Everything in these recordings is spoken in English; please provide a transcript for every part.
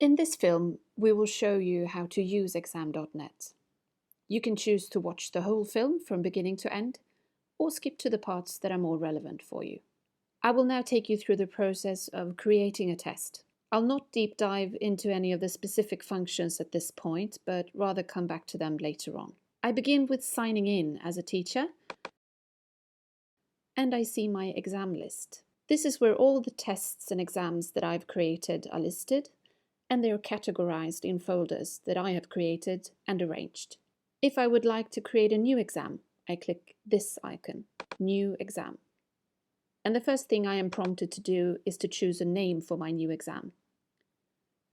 In this film, we will show you how to use exam.net. You can choose to watch the whole film from beginning to end, or skip to the parts that are more relevant for you. I will now take you through the process of creating a test. I'll not deep dive into any of the specific functions at this point, but rather come back to them later on. I begin with signing in as a teacher, and I see my exam list. This is where all the tests and exams that I've created are listed, and they are categorized in folders that I have created and arranged. If I would like to create a new exam, I click this icon, New Exam. And the first thing I am prompted to do is to choose a name for my new exam.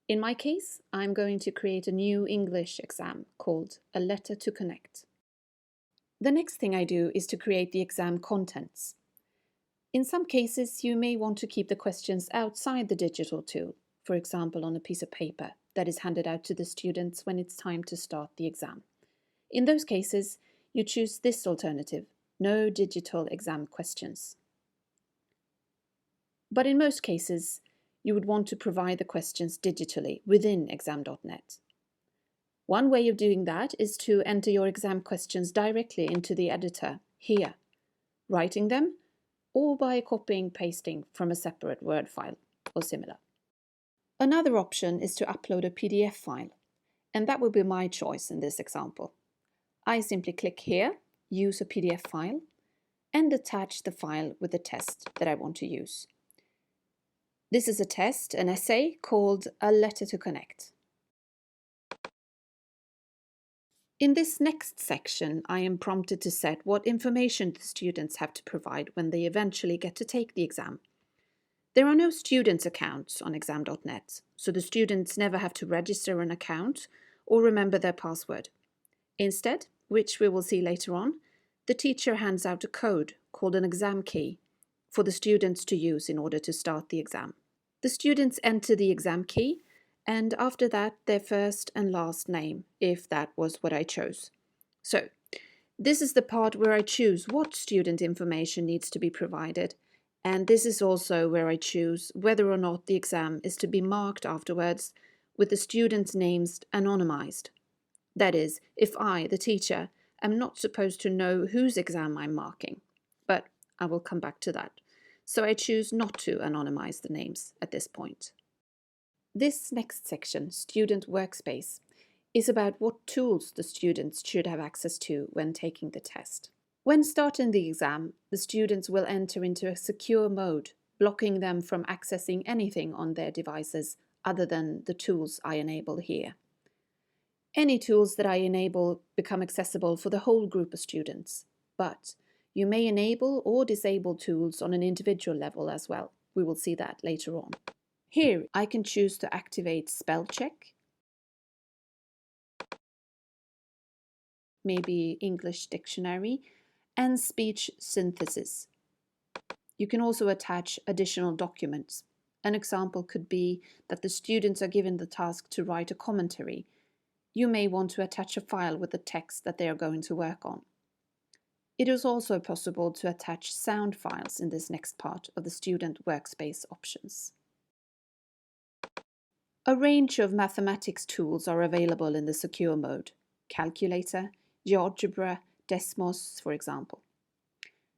In my case, I'm going to create a new English exam called A Letter to Connect. The next thing I do is to create the exam contents. In some cases, you may want to keep the questions outside the digital tool, for example on a piece of paper that is handed out to the students when it's time to start the exam. In those cases, you choose this alternative, no digital exam questions. But in most cases, you would want to provide the questions digitally within exam.net. One way of doing that is to enter your exam questions directly into the editor here, writing them, or by copying pasting from a separate Word file or similar. Another option is to upload a PDF file, and that would be my choice in this example. I simply click here, use a PDF file, and attach the file with the test that I want to use. This is a test, an essay called A Letter to Connect. In this next section, I am prompted to set what information the students have to provide when they eventually get to take the exam. There are no students' accounts on exam.net, so the students never have to register an account or remember their password. Instead, which we will see later on, the teacher hands out a code called an exam key for the students to use in order to start the exam. The students enter the exam key, and after that their first and last name, if that was what I chose. So, this is the part where I choose what student information needs to be provided, and this is also where I choose whether or not the exam is to be marked afterwards with the students' names anonymized. That is, if I, the teacher, am not supposed to know whose exam I'm marking, but I will come back to that. So I choose not to anonymize the names at this point. This next section, Student Workspace, is about what tools the students should have access to when taking the test. When starting the exam, the students will enter into a secure mode, blocking them from accessing anything on their devices other than the tools I enable here. Any tools that I enable become accessible for the whole group of students, but you may enable or disable tools on an individual level as well. We will see that later on. Here, I can choose to activate spell check, maybe English dictionary, and speech synthesis. You can also attach additional documents. An example could be that the students are given the task to write a commentary. You may want to attach a file with the text that they are going to work on. It is also possible to attach sound files in this next part of the student workspace options. A range of mathematics tools are available in the secure mode. Calculator, GeoGebra, Desmos, for example.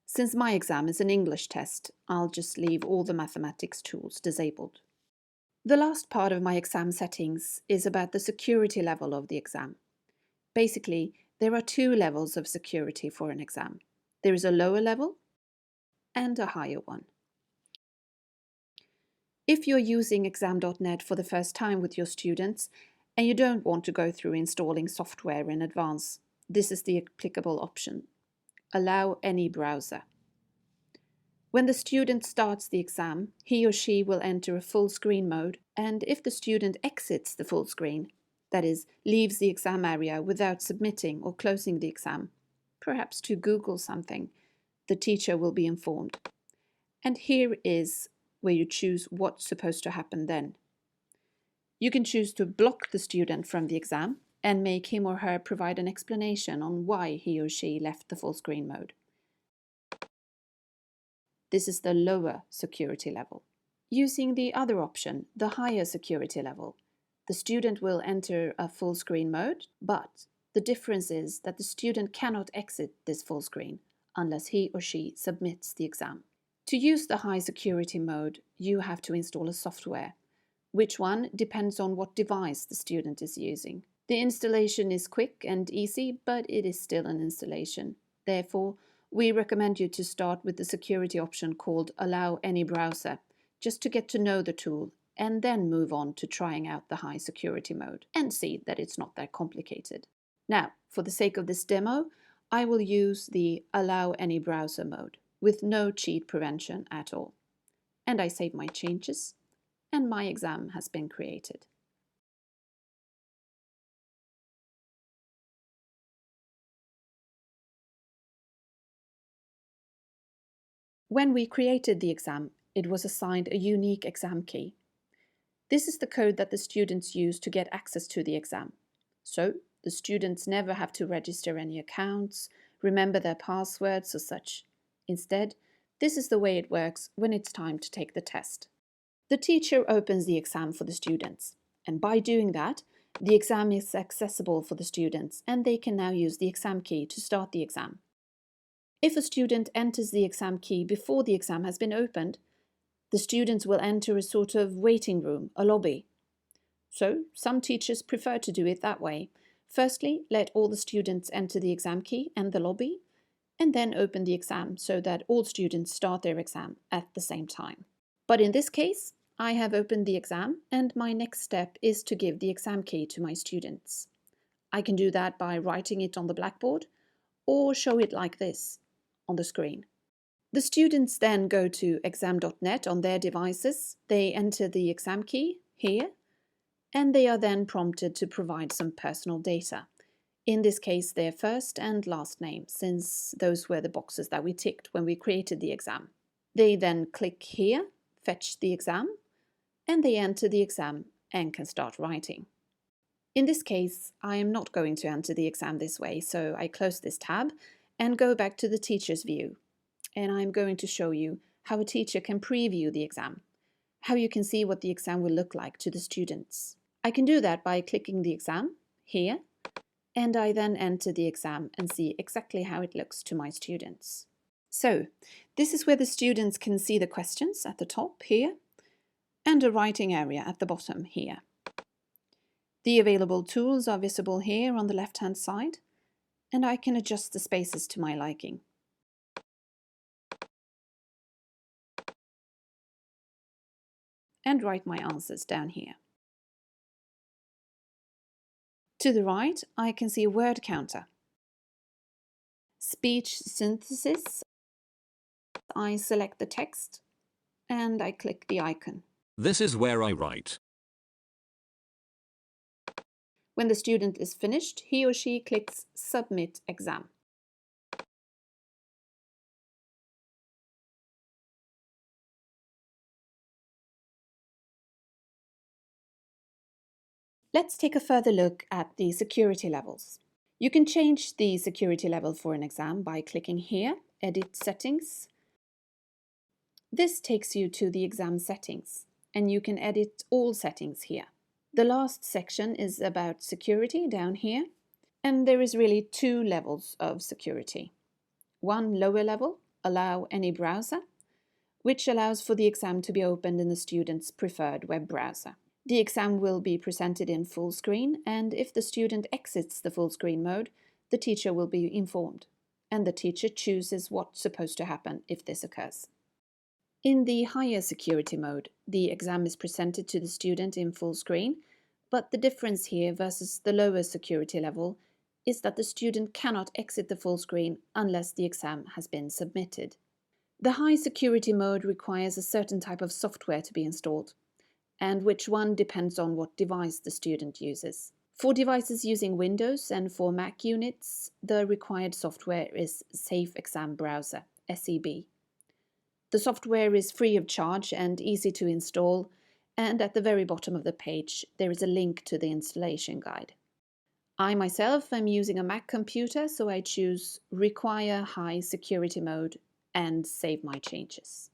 Since my exam is an English test, I'll just leave all the mathematics tools disabled. The last part of my exam settings is about the security level of the exam. Basically, there are two levels of security for an exam. There is a lower level and a higher one. If you're using exam.net for the first time with your students and you don't want to go through installing software in advance, this is the applicable option. Allow any browser. When the student starts the exam, he or she will enter a full screen mode, and if the student exits the full screen, that is, leaves the exam area without submitting or closing the exam, perhaps to Google something, the teacher will be informed. And here is where you choose what's supposed to happen then. You can choose to block the student from the exam and make him or her provide an explanation on why he or she left the full screen mode. This is the lower security level. Using the other option, the higher security level, The student will enter a full screen mode, but the difference is that the student cannot exit this full screen unless he or she submits the exam. To use the high security mode, you have to install a software. Which one depends on what device the student is using. The installation is quick and easy, but it is still an installation. Therefore, we recommend you to start with the security option called Allow Any Browser, just to get to know the tool, and then move on to trying out the high security mode and see that it's not that complicated. Now, for the sake of this demo, I will use the Allow Any Browser mode with no cheat prevention at all. And I save my changes, and my exam has been created. When we created the exam, it was assigned a unique exam key. This is the code that the students use to get access to the exam. So, the students never have to register any accounts, remember their passwords or such. Instead, this is the way it works when it's time to take the test. The teacher opens the exam for the students, and by doing that, the exam is accessible for the students and they can now use the exam key to start the exam. If a student enters the exam key before the exam has been opened, the students will enter a sort of waiting room, a lobby. So, some teachers prefer to do it that way. Firstly, let all the students enter the exam key and the lobby, and then open the exam so that all students start their exam at the same time. But in this case, I have opened the exam, and my next step is to give the exam key to my students. I can do that by writing it on the blackboard, or show it like this on the screen. The students then go to exam.net on their devices, they enter the exam key here, and they are then prompted to provide some personal data. In this case, their first and last name, since those were the boxes that we ticked when we created the exam. They then click here, fetch the exam, and they enter the exam and can start writing. In this case, I am not going to enter the exam this way, so I close this tab and go back to the teacher's view. And I'm going to show you how a teacher can preview the exam, how you can see what the exam will look like to the students. I can do that by clicking the exam here, and I then enter the exam and see exactly how it looks to my students. So, this is where the students can see the questions at the top here, and a writing area at the bottom here. The available tools are visible here on the left-hand side, and I can adjust the spaces to my liking. And write my answers down here. To the right, I can see a word counter. Speech synthesis, I select the text and I click the icon. This is where I write. When the student is finished, he or she clicks Submit Exam. Let's take a further look at the security levels. You can change the security level for an exam by clicking here, Edit Settings. This takes you to the exam settings, and you can edit all settings here. The last section is about security down here, and there is really two levels of security. One lower level, Allow Any Browser, which allows for the exam to be opened in the student's preferred web browser. The exam will be presented in full screen, and if the student exits the full screen mode, the teacher will be informed, and the teacher chooses what's supposed to happen if this occurs. In the higher security mode, the exam is presented to the student in full screen, but the difference here versus the lower security level is that the student cannot exit the full screen unless the exam has been submitted. The high security mode requires a certain type of software to be installed, and which one depends on what device the student uses. For devices using Windows and for Mac units, the required software is Safe Exam Browser, SEB. The software is free of charge and easy to install, and at the very bottom of the page there is a link to the installation guide. I myself am using a Mac computer, so I choose Require High Security Mode and save my changes.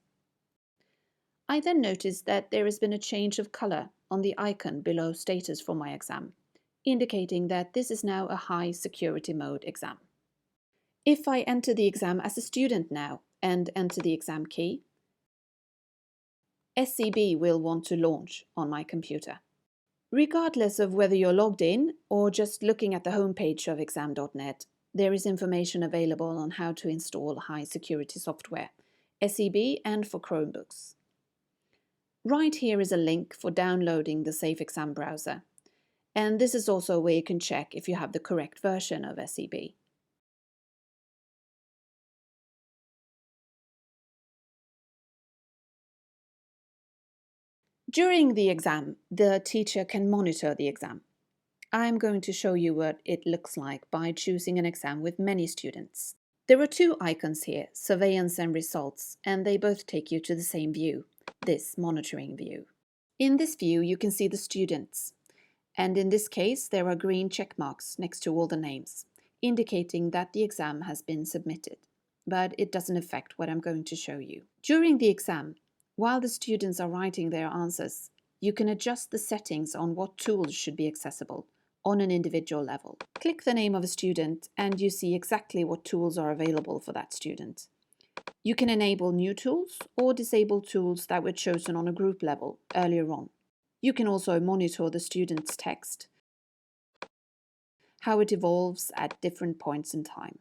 I then notice that there has been a change of color on the icon below status for my exam, indicating that this is now a high security mode exam. If I enter the exam as a student now and enter the exam key, SEB will want to launch on my computer. Regardless of whether you're logged in or just looking at the homepage of exam.net, there is information available on how to install high security software, SEB and for Chromebooks. Right here is a link for downloading the Safe Exam browser, and this is also where you can check if you have the correct version of SEB. During the exam, the teacher can monitor the exam. I'm going to show you what it looks like by choosing an exam with many students. There are two icons here, surveillance and results, and they both take you to the same view, this monitoring view. In this view, you can see the students, and in this case, there are green check marks next to all the names, indicating that the exam has been submitted, but it doesn't affect what I'm going to show you. During the exam, while the students are writing their answers, you can adjust the settings on what tools should be accessible on an individual level. Click the name of a student and you see exactly what tools are available for that student. You can enable new tools or disable tools that were chosen on a group level earlier on. You can also monitor the student's text, how it evolves at different points in time.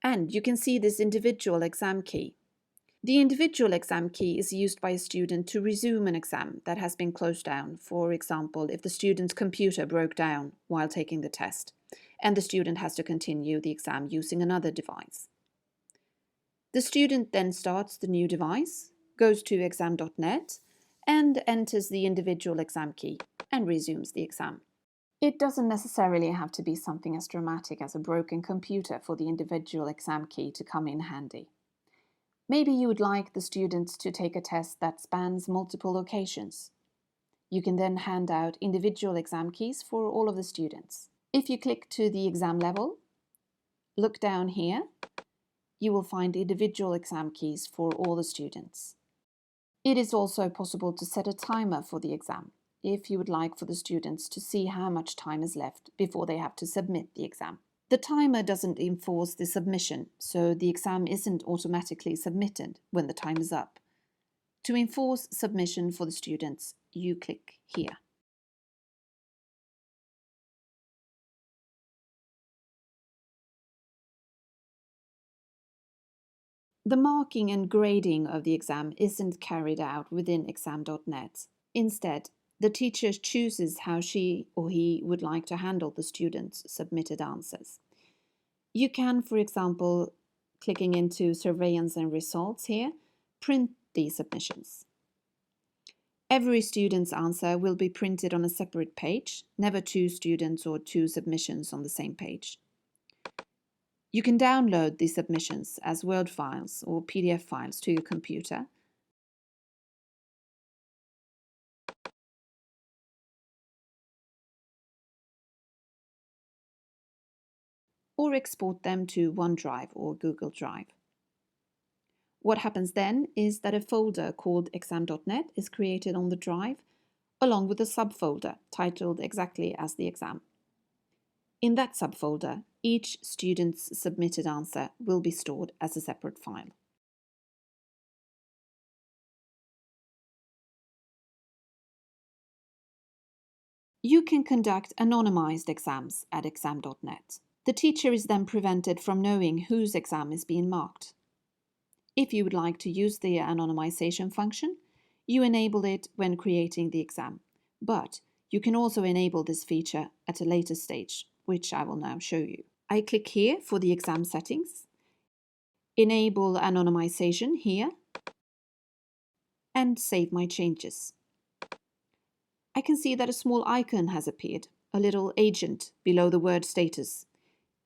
And you can see this individual exam key. The individual exam key is used by a student to resume an exam that has been closed down, for example, if the student's computer broke down while taking the test, and the student has to continue the exam using another device. The student then starts the new device, goes to exam.net, and enters the individual exam key and resumes the exam. It doesn't necessarily have to be something as dramatic as a broken computer for the individual exam key to come in handy. Maybe you would like the students to take a test that spans multiple locations. You can then hand out individual exam keys for all of the students. If you click to the exam level, look down here, you will find individual exam keys for all the students. It is also possible to set a timer for the exam, if you would like for the students to see how much time is left before they have to submit the exam. The timer doesn't enforce the submission, so the exam isn't automatically submitted when the time is up. To enforce submission for the students, you click here. The marking and grading of the exam isn't carried out within exam.net. Instead, the teacher chooses how she or he would like to handle the students' submitted answers. You can, for example, clicking into surveillance and results here, print these submissions. Every student's answer will be printed on a separate page, never two students or two submissions on the same page. You can download these submissions as Word files or PDF files to your computer. Or export them to OneDrive or Google Drive. What happens then is that a folder called exam.net is created on the drive, along with a subfolder titled exactly as the exam. In that subfolder, each student's submitted answer will be stored as a separate file. You can conduct anonymized exams at exam.net. The teacher is then prevented from knowing whose exam is being marked. If you would like to use the anonymization function, you enable it when creating the exam, but you can also enable this feature at a later stage, which I will now show you. I click here for the exam settings, enable anonymization here, and save my changes. I can see that a small icon has appeared, a little agent below the word status,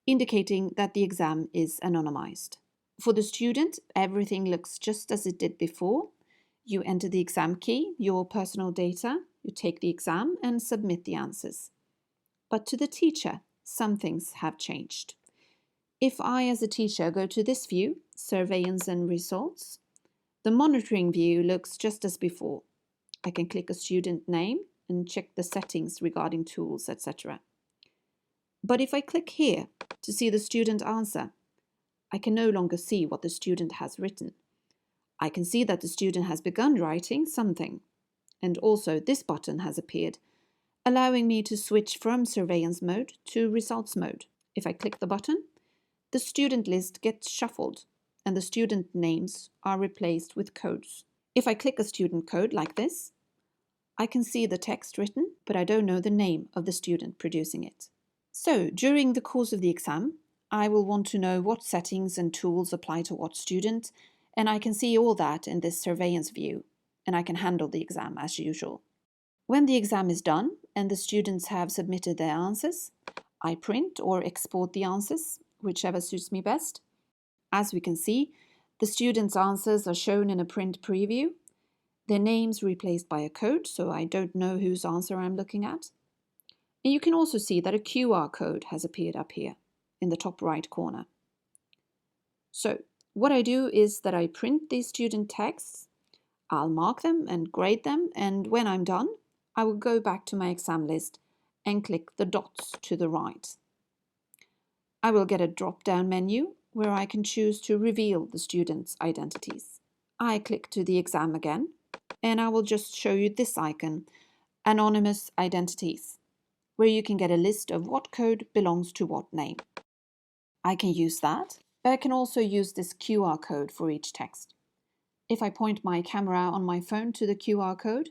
indicating that the exam is anonymized. For the student, everything looks just as it did before. You enter the exam key, your personal data, you take the exam and submit the answers. But to the teacher, some things have changed. If I, as a teacher, go to this view, surveillance and results, The monitoring view looks just as before. I can click a student name and check the settings regarding tools, etc. But if I click here to see the student answer, I can no longer see what the student has written. I can see that the student has begun writing something, and also this button has appeared, allowing me to switch from surveillance mode to results mode. If I click the button, the student list gets shuffled and the student names are replaced with codes. If I click a student code like this, I can see the text written, but I don't know the name of the student producing it. So, during the course of the exam, I will want to know what settings and tools apply to what student, and I can see all that in this surveillance view, and I can handle the exam as usual. When the exam is done and the students have submitted their answers, I print or export the answers, whichever suits me best. As we can see, the students' answers are shown in a print preview, their names replaced by a code, so I don't know whose answer I'm looking at. And you can also see that a QR code has appeared up here in the top right corner. So what I do is that I print these student texts, I'll mark them and grade them, and when I'm done, I will go back to my exam list and click the dots to the right. I will get a drop-down menu where I can choose to reveal the students' identities. I click to the exam again, and I will just show you this icon, Anonymous Identities, where you can get a list of what code belongs to what name. I can use that, but I can also use this QR code for each text. If I point my camera on my phone to the QR code,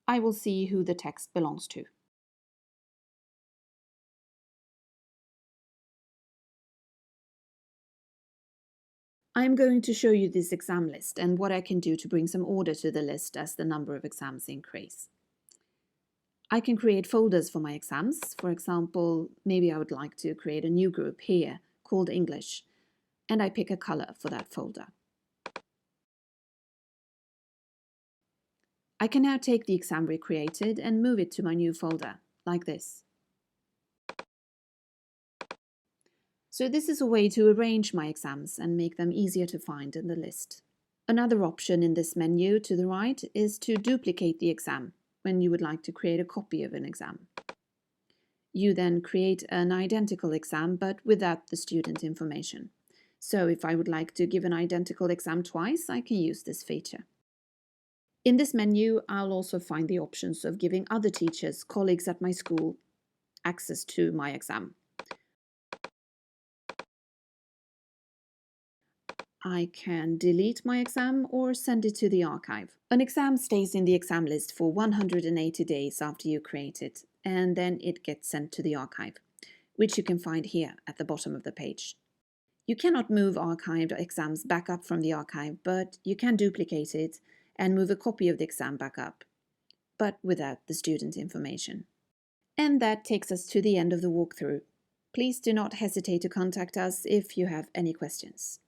I will see who the text belongs to. I am going to show you this exam list and what I can do to bring some order to the list as the number of exams increase. I can create folders for my exams. For example, maybe I would like to create a new group here called English, and I pick a color for that folder. I can now take the exam we created and move it to my new folder, like this. So this is a way to arrange my exams and make them easier to find in the list. Another option in this menu to the right is to duplicate the exam when you would like to create a copy of an exam. You then create an identical exam but without the student information. So if I would like to give an identical exam twice, I can use this feature. In this menu, I'll also find the options of giving other teachers, colleagues at my school, access to my exam. I can delete my exam or send it to the archive. An exam stays in the exam list for 180 days after you create it, and then it gets sent to the archive, which you can find here at the bottom of the page. You cannot move archived exams back up from the archive, but you can duplicate it and move a copy of the exam back up, but without the student information. And that takes us to the end of the walkthrough. Please do not hesitate to contact us if you have any questions.